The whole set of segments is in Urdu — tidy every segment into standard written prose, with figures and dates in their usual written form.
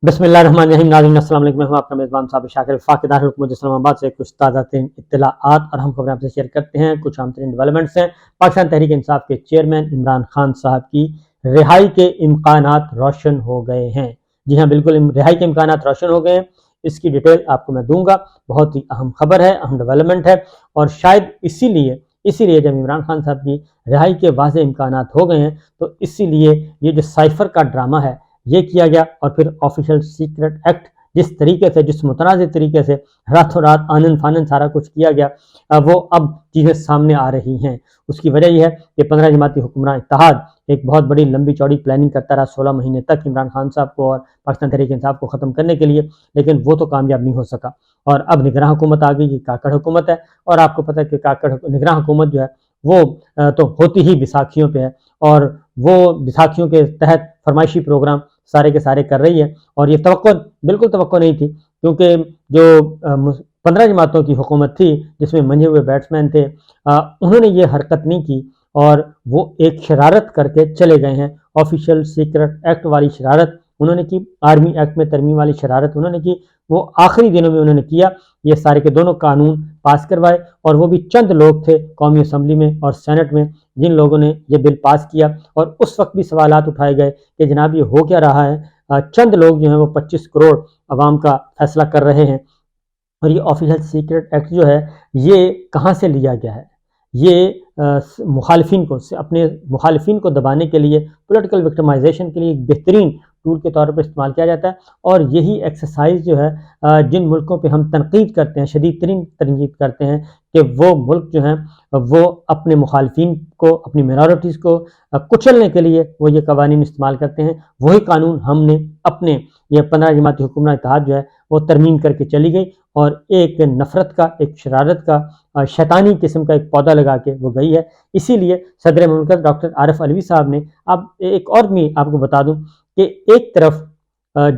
بسم اللہ الرحمن الرحیم۔ ناظرین السلام علیکم، میں ہوں آپ کا میزبان صاحب شاکر وفاقی دارالحکومت اسلام آباد سے کچھ تازہ ترین اطلاعات اور اہم خبریں آپ سے شیئر کرتے ہیں۔ کچھ اہم ترین ڈیولپمنٹس ہیں۔ پاکستان تحریک انصاف کے چیئرمین عمران خان صاحب کی رہائی کے امکانات روشن ہو گئے ہیں۔ جی ہاں بالکل، رہائی کے امکانات روشن ہو گئے ہیں۔ اس کی ڈیٹیل آپ کو میں دوں گا۔ بہت ہی اہم خبر ہے، اہم ڈیولپمنٹ ہے، اور شاید اسی لیے جب عمران خان صاحب کی رہائی کے واضح امکانات ہو گئے ہیں تو اسی لیے یہ جو سائفر کا ڈرامہ ہے یہ کیا گیا، اور پھر آفیشیل سیکرٹ ایکٹ جس طریقے سے، جس متنازع طریقے سے راتوں رات آنن فانن سارا کچھ کیا گیا، وہ اب چیزیں سامنے آ رہی ہیں۔ اس کی وجہ یہ ہے کہ 15 جماعتی حکمراں اتحاد ایک بہت بڑی لمبی چوڑی پلاننگ کرتا رہا 16 مہینے تک عمران خان صاحب کو اور پاکستان تحریک انصاف کو ختم کرنے کے لیے، لیکن وہ تو کامیاب نہیں ہو سکا، اور اب نگراں حکومت آ گئی، یہ کاکڑ حکومت ہے۔ اور آپ کو پتہ ہے کہ نگراں حکومت جو ہے وہ تو ہوتی ہی بیساکھیوں پہ ہے، اور وہ بیساکھیوں کے تحت فرمائشی پروگرام سارے کے سارے کر رہی ہے، اور یہ بالکل توقع نہیں تھی، کیونکہ جو 15 جماعتوں کی حکومت تھی جس میں منجھے ہوئے بیٹسمین تھے، انہوں نے یہ حرکت نہیں کی، اور وہ ایک شرارت کر کے چلے گئے ہیں۔ آفیشیل سیکرٹ ایکٹ والی شرارت انہوں نے کی، آرمی ایکٹ میں ترمیم والی شرارت انہوں نے کی، وہ آخری دنوں میں انہوں نے کیا۔ یہ سارے کے دونوں قانون پاس کروائے، اور وہ بھی چند لوگ تھے قومی اسمبلی میں اور سینٹ میں جن لوگوں نے یہ بل پاس کیا، اور اس وقت بھی سوالات اٹھائے گئے کہ جناب یہ ہو کیا رہا ہے، چند لوگ جو ہیں وہ 25 کروڑ عوام کا فیصلہ کر رہے ہیں، اور یہ آفیشیل سیکرٹ ایکٹ جو ہے یہ کہاں سے لیا گیا ہے؟ یہ اپنے مخالفین کو دبانے کے لیے، پولیٹیکل وکٹمائزیشن کے لیے ایک بہترین ٹول کے طور پر استعمال کیا جاتا ہے، اور یہی ایکسرسائز جو ہے جن ملکوں پہ ہم تنقید کرتے ہیں، شدید ترین تنقید کرتے ہیں کہ وہ ملک جو ہیں وہ اپنے مخالفین کو، اپنی مینارٹیز کو کچلنے کے لیے وہ یہ قوانین استعمال کرتے ہیں، وہی قانون ہم نے اپنے یہ 15 جماعتی حکمراں اتحاد جو ہے وہ ترمیم کر کے چلی گئی، اور ایک نفرت کا، ایک شرارت کا، شیطانی قسم کا ایک پودا لگا کے وہ گئی ہے۔ اسی لیے صدر مملکت ڈاکٹر عارف علوی صاحب نے، اب ایک اور بھی آپ کو بتا دوں کہ ایک طرف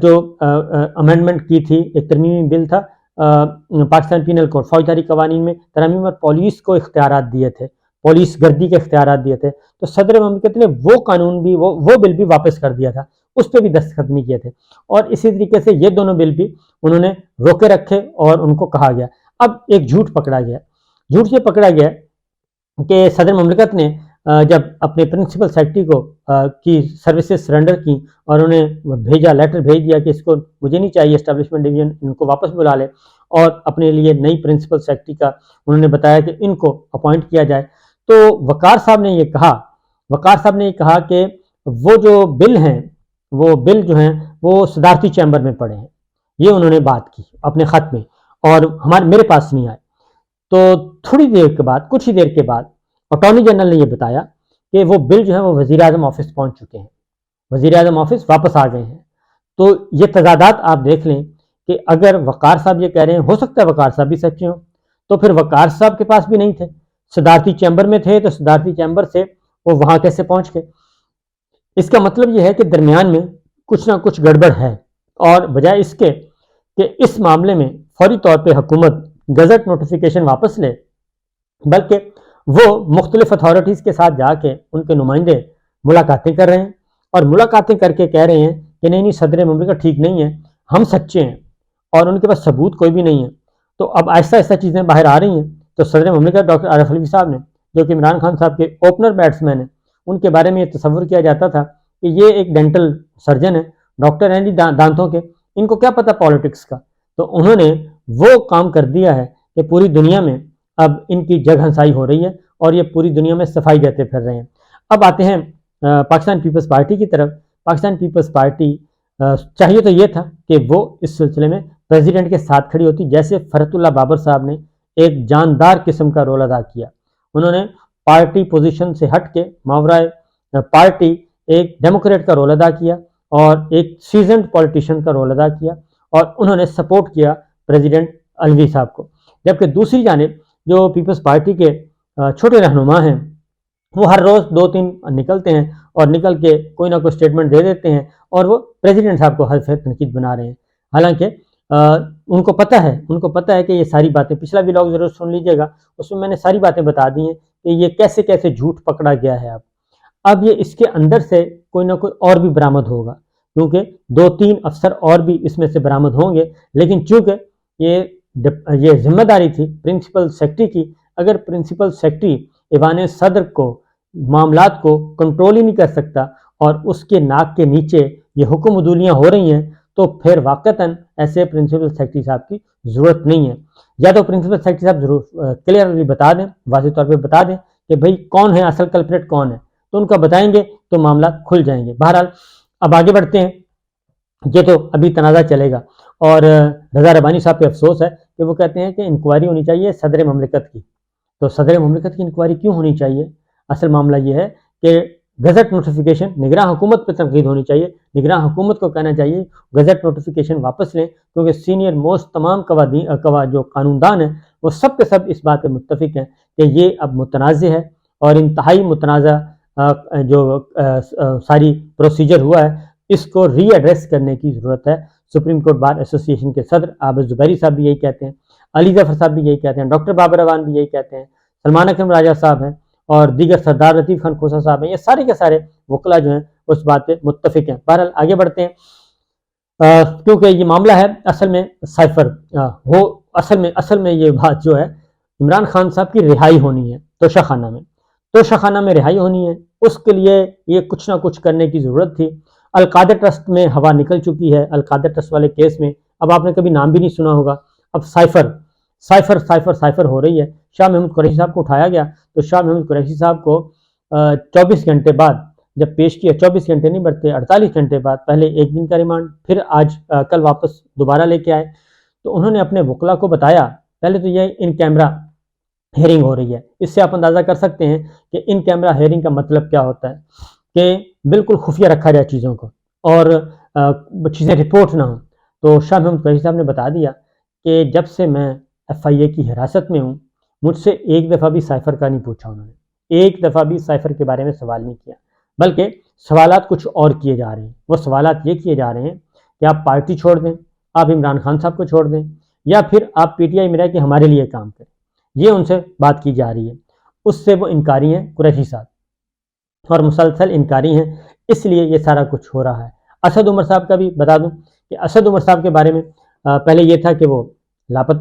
جو امینڈمنٹ کی تھی، ایک ترمیمی بل تھا پاکستان پینل کوڈ فوجداری قوانین میں ترمیم، اور پولیس کو اختیارات دیے تھے، پولیس گردی کے اختیارات دیے تھے، تو صدر مملکت نے وہ قانون بھی، وہ بل بھی واپس کر دیا تھا، اس پہ بھی دستخط نہیں کیے تھے، اور اسی طریقے سے یہ دونوں بل بھی انہوں نے روکے رکھے، اور ان کو کہا گیا۔ اب ایک جھوٹ پکڑا گیا، جھوٹ یہ پکڑا گیا کہ صدر مملکت نے جب اپنے پرنسپل سیکرٹری کو کی سروسز سرنڈر کی، اور انہیں لیٹر بھیج دیا کہ اس کو مجھے نہیں چاہیے اسٹیبلشمنٹ ڈویژن، ان کو واپس بلا لے، اور اپنے لیے نئی پرنسپل سیکرٹری کا انہوں نے بتایا کہ ان کو اپوائنٹ کیا جائے، تو وقار صاحب نے یہ کہا کہ وہ جو بل ہیں، وہ بل جو ہیں وہ صدارتی چیمبر میں پڑے ہیں، یہ انہوں نے بات کی اپنے خط میں، اور میرے پاس نہیں آئے۔ تو کچھ ہی دیر کے بعد اٹارنی جنرل نے یہ بتایا کہ وہ بل جو ہے وہ وزیر اعظم آفس پہنچ چکے ہیں، وزیر اعظم آفس واپس آ گئے ہیں۔ تو یہ تضادات آپ دیکھ لیں کہ اگر وقار صاحب یہ کہہ رہے ہیں، ہو سکتا ہے وقار صاحب بھی سچے ہوں، تو پھر وقار صاحب کے پاس بھی نہیں تھے، صدارتی چیمبر میں تھے، تو صدارتی چیمبر سے وہ وہاں کیسے پہنچ گئے؟ اس کا مطلب یہ ہے کہ درمیان میں کچھ نہ کچھ گڑبڑ ہے، اور بجائے اس کے کہ اس معاملے میں فوری طور پہ حکومت گزٹ نوٹیفیکیشن واپس لے، بلکہ وہ مختلف اتھارٹیز کے ساتھ جا کے ان کے نمائندے ملاقاتیں کر رہے ہیں، اور ملاقاتیں کر کے کہہ رہے ہیں کہ نہیں صدر مملکت ٹھیک نہیں ہے، ہم سچے ہیں، اور ان کے پاس ثبوت کوئی بھی نہیں ہے۔ تو اب آہستہ آہستہ چیزیں باہر آ رہی ہیں۔ تو صدر مملکت ڈاکٹر عارف علوی صاحب نے، جو کہ عمران خان صاحب کے اوپنر بیٹسمین ہیں، ان کے بارے میں یہ تصور کیا جاتا تھا کہ یہ ایک ڈینٹل سرجن ہے، ڈاکٹر ہیں دانتوں کے، ان کو کیا پتہ پالیٹکس کا۔ تو انہوں نے وہ کام کر دیا ہے کہ پوری دنیا میں اب ان کی جگ ہنسائی ہو رہی ہے، اور یہ پوری دنیا میں صفائی دیتے پھر رہے ہیں۔ اب آتے ہیں پاکستان پیپلز پارٹی کی طرف۔ پاکستان پیپلز پارٹی چاہیے تو یہ تھا کہ وہ اس سلسلے میں پریزیڈنٹ کے ساتھ کھڑی ہوتی، جیسے فرحت اللہ بابر صاحب نے ایک جاندار قسم کا رول ادا کیا۔ انہوں نے پارٹی پوزیشن سے ہٹ کے ماورائے پارٹی ایک ڈیموکریٹ کا رول ادا کیا، اور ایک سیزنڈ پولیٹیشین کا رول ادا کیا، اور انہوں نے سپورٹ کیا پریزیڈنٹ علوی صاحب کو۔ جبکہ دوسری جانب جو پیپلز پارٹی کے چھوٹے رہنما ہیں، وہ ہر روز 2-3 نکلتے ہیں، اور نکل کے کوئی نہ کوئی اسٹیٹمنٹ دے دیتے ہیں، اور وہ پریزیڈنٹ صاحب کو حلف تنقید بنا رہے ہیں، حالانکہ ان کو پتہ ہے کہ یہ ساری باتیں، پچھلا ولاگ ضرور سن لیجیے گا، اس میں نے ساری باتیں بتا دی ہیں کہ یہ کیسے کیسے جھوٹ پکڑا گیا ہے۔ اب یہ اس کے اندر سے کوئی نہ کوئی اور بھی برآمد ہوگا، کیونکہ 2-3 افسر اور بھی اس میں سے برآمد ہوں گے، لیکن چونکہ یہ ذمہ داری تھی پرنسپل سیکرٹری کی، اگر پرنسپل سیکرٹری ایوان صدر کو معاملات کو کنٹرول ہی نہیں کر سکتا اور اس کے ناک کے نیچے یہ حکم عدولیاں ہو رہی ہیں، تو پھر واقعتاً ایسے پرنسپل سیکرٹری صاحب کی ضرورت نہیں ہے۔ یا تو پرنسپل سیکرٹری صاحب ضرور کلیئرلی بتا دیں، واضح طور پہ بتا دیں کہ بھئی کون ہے اصل کلپریٹ، کون ہے، تو ان کا بتائیں گے تو معاملات کھل جائیں گے۔ بہرحال اب آگے بڑھتے ہیں، یہ تو ابھی تنازع چلے گا، اور رضا ربانی صاحب پہ افسوس ہے کہ وہ کہتے ہیں کہ انکوائری ہونی چاہیے صدر مملکت کی۔ تو صدر مملکت کی انکوائری کیوں ہونی چاہیے؟ اصل معاملہ یہ ہے کہ گزٹ نوٹیفیکیشن نگراں حکومت پہ تنقید ہونی چاہیے، نگراں حکومت کو کہنا چاہیے گزٹ نوٹیفیکیشن واپس لیں، کیونکہ سینئر موسٹ تمام جو قانون دان ہیں وہ سب کے سب اس بات پہ متفق ہیں کہ یہ اب متنازع ہے، اور انتہائی متنازع جو ساری پروسیجر ہوا ہے، اس کو ری ایڈریس کرنے کی ضرورت ہے۔ سپریم کورٹ بار ایسوسی ایشن کے صدر عابد زبیری صاحب بھی یہی کہتے ہیں، علی ظفر صاحب بھی یہی کہتے ہیں، ڈاکٹر بابر اعوان بھی یہی کہتے ہیں، سلمان اکرم راجہ صاحب ہیں، اور دیگر سردار لطیف خان کھوسہ صاحب ہیں، یہ سارے کے سارے وکلا جو ہیں اس بات پہ متفق ہیں۔ بہرحال آگے بڑھتے ہیں، کیونکہ یہ معاملہ ہے اصل میں سائفر اصل میں یہ بات جو ہے عمران خان صاحب کی رہائی ہونی ہے توشہ خانہ میں رہائی ہونی ہے، اس کے لیے یہ کچھ نہ کچھ کرنے کی ضرورت تھی۔ القادر ٹرسٹ میں ہوا نکل چکی ہے، القادر ٹرسٹ والے کیس میں اب آپ نے کبھی نام بھی نہیں سنا ہوگا، اب سائفر ہو رہی ہے۔ شاہ محمود قریشی صاحب کو اٹھایا گیا تو شاہ محمود قریشی صاحب کو 24 گھنٹے بعد جب پیش کیا، 24 گھنٹے نہیں بڑھتے 48 گھنٹے بعد، پہلے 1 دن کا ریمانڈ، پھر کل واپس دوبارہ لے کے آئے، تو انہوں نے اپنے وکلا کو بتایا، پہلے تو یہ ان کیمرہ ہیئرنگ ہو رہی ہے، اس سے آپ اندازہ کر سکتے ہیں کہ ان کیمرہ ہیئرنگ کا مطلب کیا ہوتا ہے، کہ بالکل خفیہ رکھا جائے چیزوں کو اور چیزیں رپورٹ نہ ہوں۔ تو شاہ محمود قریشی صاحب نے بتا دیا کہ جب سے میں FIA کی حراست میں ہوں، مجھ سے ایک دفعہ بھی سائفر کا نہیں پوچھا، انہوں نے ایک دفعہ بھی سائفر کے بارے میں سوال نہیں کیا، بلکہ سوالات کچھ اور کیے جا رہے ہیں۔ وہ سوالات یہ کیے جا رہے ہیں کہ آپ پارٹی چھوڑ دیں، آپ عمران خان صاحب کو چھوڑ دیں، یا پھر آپ PTI میں رہ کے ہمارے لیے کام کریں، یہ ان سے بات کی جا رہی ہے۔ اس سے وہ انکاری ہیں قریشی صاحب، اور مسلسل انکاری ہیں، اس لیے یہ سارا کچھ ہو رہا ہے۔ اسد عمر صاحب کا بھی بتا دوں کہ اسد عمر صاحب کے بارے میں پہلے یہ تھا کہ وہ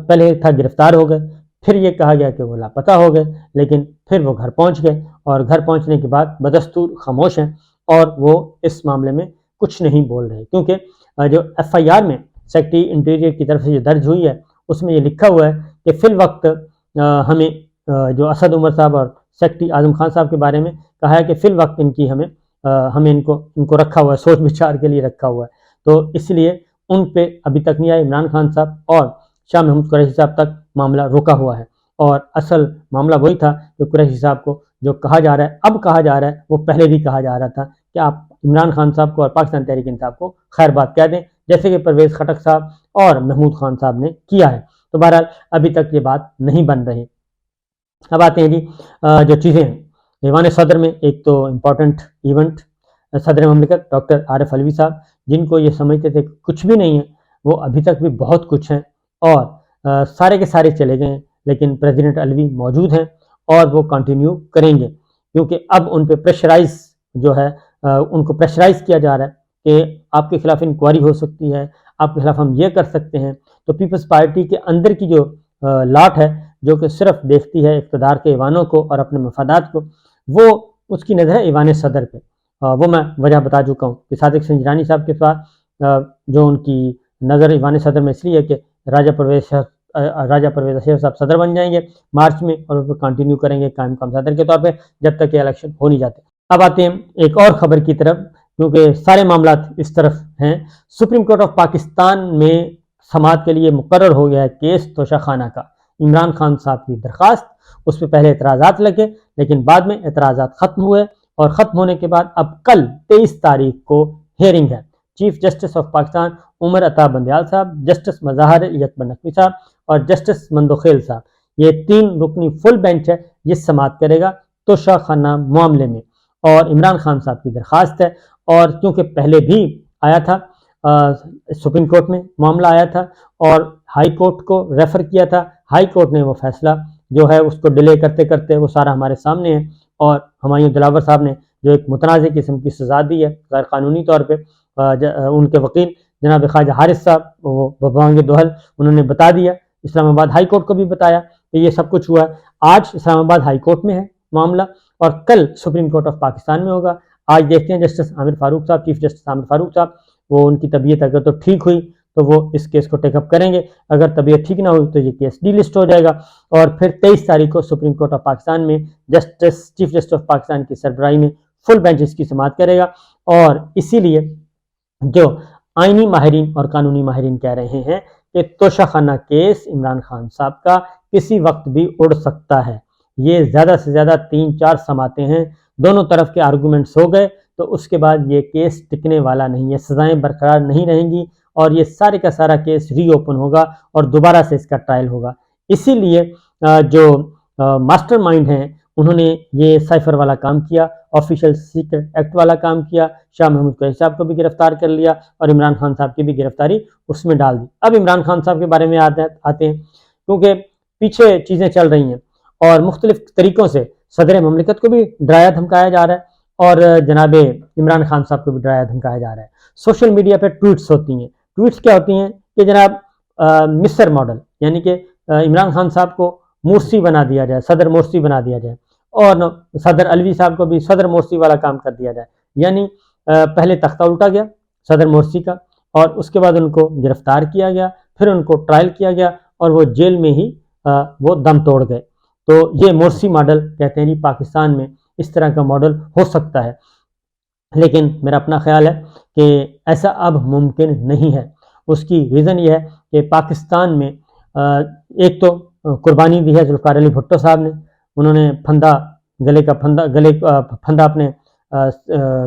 پہلے تھا گرفتار ہو گئے، پھر یہ کہا گیا کہ وہ لاپتہ ہو گئے، لیکن پھر وہ گھر پہنچ گئے، اور گھر پہنچنے کے بعد بدستور خاموش ہیں، اور وہ اس معاملے میں کچھ نہیں بول رہے، کیونکہ جو FIR میں سیکرٹری انٹیریئر کی طرف سے جو درج ہوئی ہے اس میں یہ لکھا ہوا ہے کہ فی الوقت ہمیں جو اسد عمر صاحب اور سیکرٹری اعظم خان صاحب کے بارے میں کہا ہے کہ فی الوقت ان کی ہمیں ان کو رکھا ہوا ہے، سوچ بچار کے لیے رکھا ہوا ہے، تو اس لیے ان پہ ابھی تک نہیں آئے۔ عمران خان صاحب اور شاہ محمود قریشی صاحب تک معاملہ رکا ہوا ہے، اور اصل معاملہ وہی تھا کہ قریشی صاحب کو جو کہا جا رہا ہے، اب کہا جا رہا ہے، وہ پہلے بھی کہا جا رہا تھا کہ آپ عمران خان صاحب کو اور پاکستان تحریک انصاف کو خیر بات کہہ دیں، جیسے کہ پرویز خٹک صاحب اور محمود خان صاحب نے کیا ہے۔ تو بہرحال ابھی تک یہ بات نہیں بن رہی۔ اب آتے ہیں جی جو چیزیں ہیں ایوان صدر میں، ایک تو امپورٹنٹ ایونٹ، صدر مملکت ڈاکٹر عارف علوی صاحب، جن کو یہ سمجھتے تھے کچھ بھی نہیں ہے، وہ ابھی تک بھی بہت کچھ ہیں، اور سارے کے سارے چلے گئے ہیں، لیکن پریزیڈنٹ علوی موجود ہیں اور وہ کنٹینیو کریں گے، کیونکہ اب ان پہ پریشرائز جو ہے ان کو پریشرائز کیا جا رہا ہے کہ آپ کے خلاف انکوائری ہو سکتی ہے، آپ کے خلاف ہم یہ کر سکتے ہیں۔ تو پیپلز پارٹی کے اندر کی جو لاٹ ہے جو کہ صرف دیکھتی ہے اقتدار کے ایوانوں کو اور اپنے مفادات کو، وہ اس کی نظر ہے ایوان صدر پہ۔ وہ میں وجہ بتا چکا ہوں کہ صادق سنجرانی صاحب کے ساتھ جو ان کی نظر ایوان صدر میں اس لیے کہ راجہ پرویز اشرف صاحب صدر بن جائیں گے مارچ میں، اور اس کو کنٹینیو کریں گے قائم مقام صدر کے طور پہ جب تک کہ الیکشن ہو نہیں جاتے۔ اب آتے ہیں ایک اور خبر کی طرف، کیونکہ سارے معاملات اس طرف ہیں۔ سپریم کورٹ آف پاکستان میں سماعت کے لیے مقرر ہو گیا ہے کیس توشہ خانہ کا، عمران خان صاحب کی درخواست، اس پہ پہلے اعتراضات لگے، لیکن بعد میں اعتراضات ختم ہوئے، اور ختم ہونے کے بعد اب کل 23 تاریخ کو ہیئرنگ ہے۔ Chief justice of Pakistan Umar Ata Bandial صاحب، جسٹس مظاہر اکبر نقوی صاحب اور جسٹس مندوخیل صاحب، یہ 3 رکنی فل بینچ ہے جس سماعت کرے گا توشہ خانہ معاملے میں، اور عمران خان صاحب کی درخواست ہے، اور کیونکہ پہلے بھی آیا تھا سپریم کورٹ میں معاملہ آیا تھا اور ہائی کورٹ کو ریفر کیا تھا، ہائی کورٹ نے وہ فیصلہ جو ہے اس کو ڈیلے کرتے کرتے وہ سارا ہمارے سامنے ہے، اور ہمایوں دلاور صاحب نے جو ایک متنازع قسم کی سزا دی ہے غیر قانونی طور پہ. ان کے وکیل جناب خواجہ حارث صاحب وہ ببانگ دوحل انہوں نے بتا دیا، اسلام آباد ہائی کورٹ کو بھی بتایا کہ یہ سب کچھ ہوا ہے. آج اسلام آباد ہائی کورٹ میں ہے معاملہ اور کل سپریم کورٹ آف پاکستان میں ہوگا. آج دیکھتے ہیں جسٹس عامر فاروق صاحب، چیف جسٹس عامر فاروق صاحب، وہ ان کی طبیعت اگر تو ٹھیک ہوئی تو وہ اس کیس کو ٹیک اپ کریں گے، اگر طبیعت ٹھیک نہ ہوئی تو یہ کیس ڈی لسٹ ہو جائے گا. اور پھر 23 تاریخ کو سپریم کورٹ آف پاکستان میں چیف جسٹس آف پاکستان کی سربراہی میں فل بینچ اس کی سماعت کرے گا. اور اسی لیے جو آئینی ماہرین اور قانونی ماہرین کہہ رہے ہیں کہ توشہ خانہ کیس عمران خان صاحب کا کسی وقت بھی اڑ سکتا ہے. یہ زیادہ سے زیادہ 3-4 سماعتیں ہیں، دونوں طرف کے آرگومنٹس ہو گئے تو اس کے بعد یہ کیس ٹکنے والا نہیں ہے، سزائیں برقرار نہیں رہیں گی اور یہ سارے کا سارا کیس ری اوپن ہوگا اور دوبارہ سے اس کا ٹرائل ہوگا. اسی لیے جو ماسٹر مائنڈ ہیں انہوں نے یہ سائفر والا کام کیا، آفیشیل سیکرٹ ایکٹ والا کام کیا، شاہ محمود قریشی صاحب کو بھی گرفتار کر لیا اور عمران خان صاحب کی بھی گرفتاری اس میں ڈال دی. اب عمران خان صاحب کے بارے میں آتے ہیں، کیونکہ پیچھے چیزیں چل رہی ہیں اور مختلف طریقوں سے صدر مملکت کو بھی ڈرایا دھمکایا جا رہا ہے اور جناب عمران خان صاحب کو بھی ڈرایا دھمکایا جا رہا ہے. سوشل میڈیا پہ ٹویٹس ہوتی ہیں. ٹویٹس کیا ہوتی ہیں کہ جناب مصر ماڈل، یعنی کہ عمران خان صاحب کو مورسی بنا دیا جائے، صدر مورسی بنا دیا جائے اور صدر الوی صاحب کو بھی صدر مورسی والا کام کر دیا جائے. یعنی پہلے تختہ الٹا گیا صدر مورسی کا اور اس کے بعد ان کو گرفتار کیا گیا، پھر ان کو ٹرائل کیا گیا اور وہ جیل میں ہی وہ دم توڑ گئے. تو یہ مورسی ماڈل کہتے ہیں جی پاکستان میں اس طرح کا ماڈل ہو سکتا ہے، لیکن میرا اپنا خیال ہے کہ ایسا اب ممکن نہیں ہے. اس کی ریزن یہ ہے کہ پاکستان میں ایک تو قربانی دی ہے ذوالفقار علی بھٹو صاحب نے، انہوں نے پھندا اپنے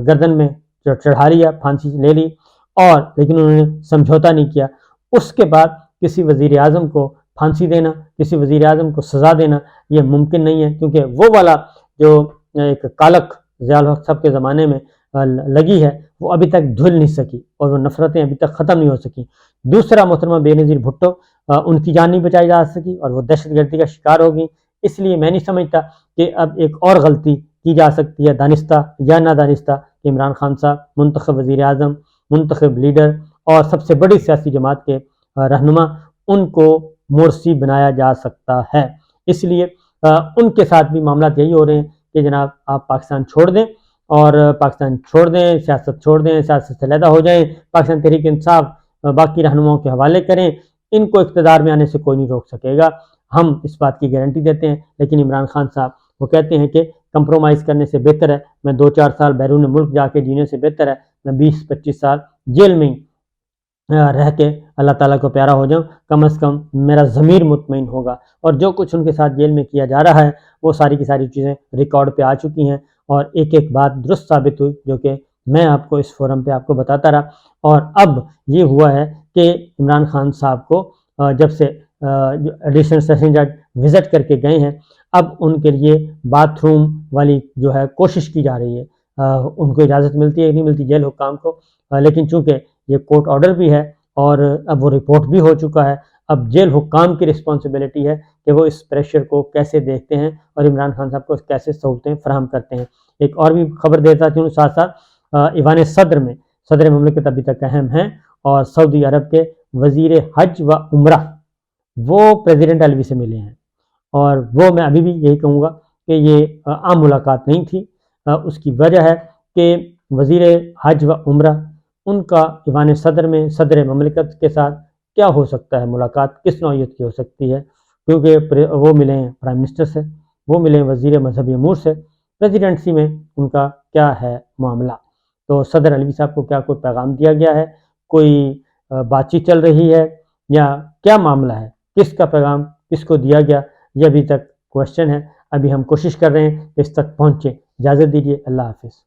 گردن میں چڑھا لیا، پھانسی لے لی اور لیکن انہوں نے سمجھوتا نہیں کیا. اس کے بعد کسی وزیر اعظم کو پھانسی دینا، کسی وزیر اعظم کو سزا دینا یہ ممکن نہیں ہے، کیونکہ وہ والا جو ایک کالک ضیاء الحق صاحب کے زمانے میں لگی ہے وہ ابھی تک دھل نہیں سکی اور وہ نفرتیں ابھی تک ختم نہیں ہو سکی. دوسرا محترمہ بے نظیر بھٹو، ان کی جان نہیں بچائی جا سکی اور وہ دہشت گردی کا شکار ہوگی. اس لیے میں نہیں سمجھتا کہ اب ایک اور غلطی کی جا سکتی ہے دانستہ یا نادانستہ کہ عمران خان صاحب منتخب وزیر اعظم، منتخب لیڈر اور سب سے بڑی سیاسی جماعت کے رہنما، ان کو مورسی بنایا جا سکتا ہے. اس لیے ان کے ساتھ بھی معاملات یہی ہو رہے ہیں کہ جناب آپ پاکستان چھوڑ دیں اور پاکستان چھوڑ دیں، سیاست چھوڑ دیں، سیاست سے علیحدہ ہو جائیں، پاکستان تحریک انصاف باقی رہنماؤں کے حوالے کریں، ان کو اقتدار میں آنے سے کوئی نہیں روک سکے گا. ہم اس بات کی گارنٹی دیتے ہیں. لیکن عمران خان صاحب وہ کہتے ہیں کہ کمپرومائز کرنے سے بہتر ہے میں 2-4 سال بیرون ملک جا کے جینے سے بہتر ہے میں 20-25 سال جیل میں رہ کے اللہ تعالیٰ کو پیارا ہو جاؤں، کم از کم میرا ضمیر مطمئن ہوگا. اور جو کچھ ان کے ساتھ جیل میں کیا جا رہا ہے وہ ساری کی ساری چیزیں ریکارڈ پہ آ چکی ہیں اور ایک ایک بات درست ثابت ہوئی جو کہ میں آپ کو اس فورم پہ آپ کو بتاتا رہا. اور اب یہ ہوا ہے کہ عمران خان صاحب کو جب سے ایڈیشنل سیشن جج وزٹ کر کے گئے ہیں اب ان کے لیے باتھ روم والی جو ہے کوشش کی جا رہی ہے. ان کو اجازت ملتی ہے کہ نہیں ملتی جیل حکام کو، لیکن چونکہ یہ کورٹ آرڈر بھی ہے اور اب وہ رپورٹ بھی ہو چکا ہے، اب جیل حکام کی رسپانسبلٹی ہے کہ وہ اس پریشر کو کیسے دیکھتے ہیں اور عمران خان صاحب کو کیسے سہولتیں فراہم کرتے ہیں. ایک اور بھی خبر دیتا ہوں ساتھ ساتھ، ایوان صدر میں صدر مملکت ابھی تک اہم ہیں اور سعودی عرب کے وزیر حج و عمرہ وہ پریزیڈنٹ الوی سے ملے ہیں اور وہ میں ابھی بھی یہی کہوں گا کہ یہ عام ملاقات نہیں تھی. اس کی وجہ ہے کہ وزیر حج و عمرہ ان کا ایوان صدر میں صدر مملکت کے ساتھ کیا ہو سکتا ہے، ملاقات کس نوعیت کی ہو سکتی ہے، کیونکہ وہ ملے ہیں پرائم منسٹر سے، وہ ملے ہیں وزیر مذہبی امور سے، پریزیڈنسی میں ان کا کیا ہے معاملہ. تو صدر الوی صاحب کو کیا کوئی پیغام دیا گیا ہے، کوئی بات چیت چل رہی ہے یا کیا معاملہ ہے، کس کا پیغام کس کو دیا گیا، یہ ابھی تک کوشچن ہے. ابھی ہم کوشش کر رہے ہیں کہ اس تک پہنچے. اجازت دیجیے، اللہ حافظ.